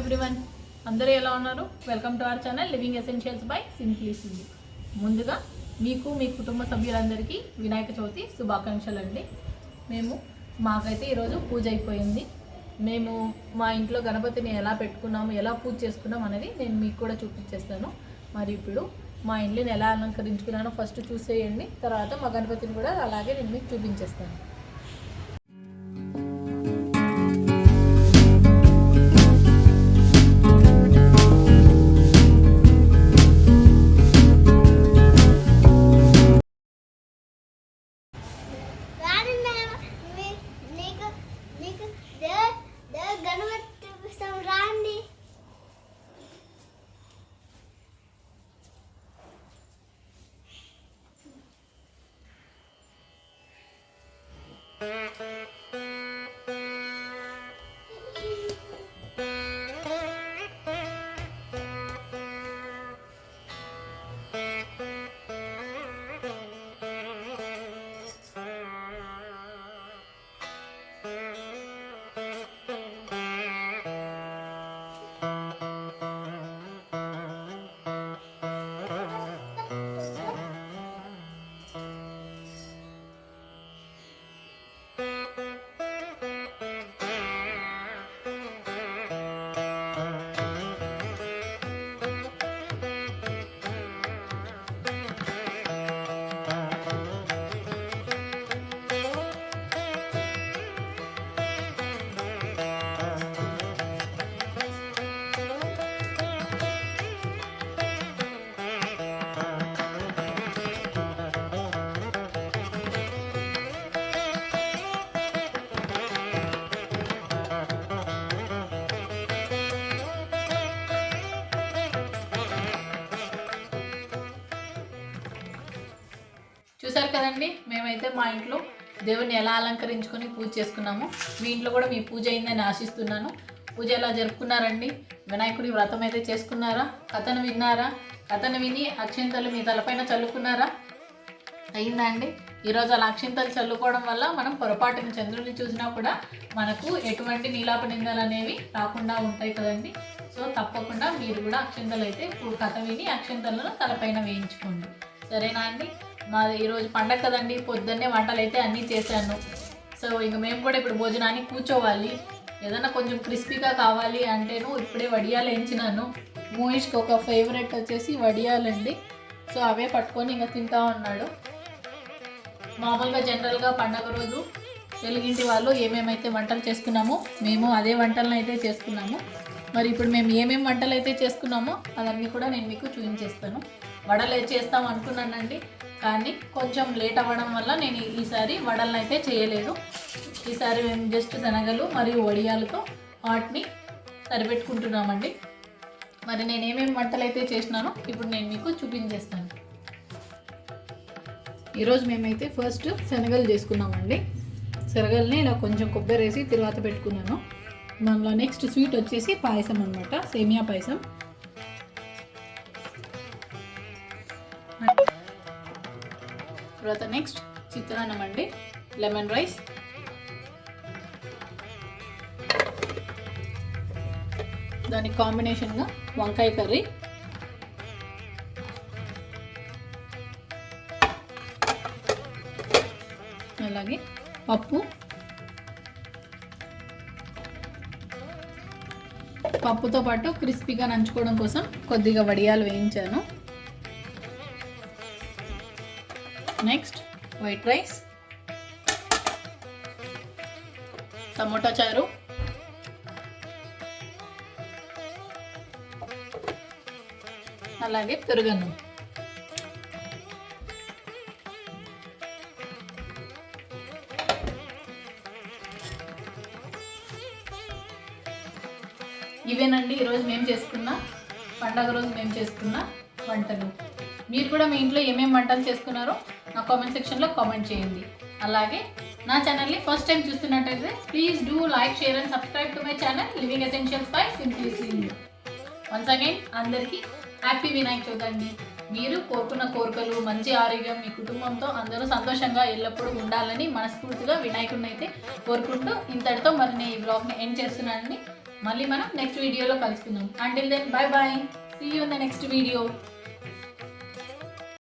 Everyone, అందరూ ఎలా ఉన్నారు? Welcome to our channel living essentials by simply Sindhu. ముందుగా మీకు మీ కుటుంబ సభ్యులందరికీ వినాయక చవితి శుభాకాంక్షలు అండి. మాకైతే ఈరోజు పూజ అయిపోయింది. మేము మా ఇంట్లో గణపతిని ఎలా పెట్టుకున్నాము, ఎలా పూజ చేసుకున్నాం అనేది నేను మీకు కూడా చూపించేస్తాను. మరి ఇప్పుడు మా ఇంటిని ఎలా అలంకరించుకున్నానో ఫస్ట్ చూసేయండి. తర్వాత మా గణపతిని కూడా అలాగే నేను మీకు చూపించేస్తాను. చూసారు కదండి, మేమైతే మా ఇంట్లో దేవుని ఎలా అలంకరించుకొని పూజ చేసుకున్నాము. మీ ఇంట్లో కూడా మీ పూజ అయిందని ఆశిస్తున్నాను. పూజ ఎలా జరుపుకున్నారండి? వినాయకుడి వ్రతం అయితే చేసుకున్నారా? కథను విన్నారా? కథను విని అక్షింతలు మీ తలపైన చల్లుకున్నారా? అయిందా అండి? ఈరోజు అలా అక్షింతలు చల్లుకోవడం వల్ల మనం పొరపాటున చంద్రుడిని చూసినా కూడా మనకు ఎటువంటి నీలాప నిందలు అనేవి రాకుండా ఉంటాయి కదండి. సో తప్పకుండా మీరు కూడా అక్షింతలు అయితే కథ విని అక్షింతలను తలపైన వేయించుకోండి. సరేనా అండి? మాది ఈరోజు పండగ కదండి, పొద్దున్నే వంటలు అయితే అన్నీ చేశాను. సో ఇంక మేము కూడా ఇప్పుడు భోజనానికి కూర్చోవాలి. ఏదైనా కొంచెం క్రిస్పీగా కావాలి అంటేను ఇప్పుడే వడియాలు వేయించినాను. మోయిష్కి ఒక ఫేవరెట్ వచ్చేసి వడియాలండి. సో అవే పట్టుకొని ఇంకా తింటా ఉన్నాడు. మామూలుగా జనరల్గా పండగ రోజు తెలుగింటి వాళ్ళు ఏమేమైతే వంటలు చేసుకున్నామో మేము అదే వంటలను అయితే చేసుకున్నాము. మరి ఇప్పుడు మేము ఏమేమి వంటలు అయితే చేసుకున్నామో అవన్నీ కూడా నేను మీకు చూపించేస్తాను. వడలు చేస్తాం అనుకున్నానండి, కానీ కొంచెం లేట్ అవ్వడం వల్ల నేను ఈసారి వడలను అయితే చేయలేదు. ఈసారి మేము జస్ట్ శనగలు మరియు వడియాలతో వాటిని సరిపెట్టుకుంటున్నామండి. మరి నేను ఏమేమి వంటలు అయితే చేసినానో ఇప్పుడు నేను మీకు చూపించేస్తాను. ఈరోజు మేమైతే ఫస్ట్ శనగలు చేసుకున్నామండి. శనగల్ని ఇలా కొంచెం కొబ్బరి వేసి తర్వాత పెట్టుకున్నాను. దానిలో నెక్స్ట్ స్వీట్ వచ్చేసి పాయసం అనమాట, సేమియా పాయసం. తర్వాత నెక్స్ట్ చిత్రాన్నం అండి, లెమన్ రైస్, దానికి కాంబినేషన్గా వంకాయ కర్రీ, అలాగే పప్పు, పప్పుతో పాటు క్రిస్పీగా నంచుకోవడం కోసం కొద్దిగా వడియాలు వేయించాను. నెక్స్ట్ వైట్ రైస్, టమోటా చారు, అలాగే పెరుగన్నం. ఇవేనండి ఈరోజు మేము చేసుకున్న పండగ రోజు మేము చేసుకున్న వంటలు. మీరు కూడా మీ ఇంట్లో ఏమేమి వంటలు చేసుకున్నారో నా కామెంట్ సెక్షన్లో కామెంట్ చేయండి. అలాగే నా ఛానల్ని ఫస్ట్ టైం చూస్తున్నట్టయితే please do like, share and subscribe to my channel living essentials by simply Sindhu. Once again అందరికీ హ్యాపీ వినాయక చవితి అండి. మీరు కోరుకున్న కోరికలు, మంచి ఆరోగ్యం, మీ కుటుంబంతో అందరూ సంతోషంగా ఎల్లప్పుడూ ఉండాలని మనస్ఫూర్తిగా వినాయకుడిని అయితే కోరుకుంటూ ఇంతటితో మరి నేను ఈ బ్లాగ్ని ఎండ్ చేస్తున్నానండి. మళ్ళీ మనం నెక్స్ట్ వీడియోలో కలుసుకుందాం. Until then bye bye, see you in the next video.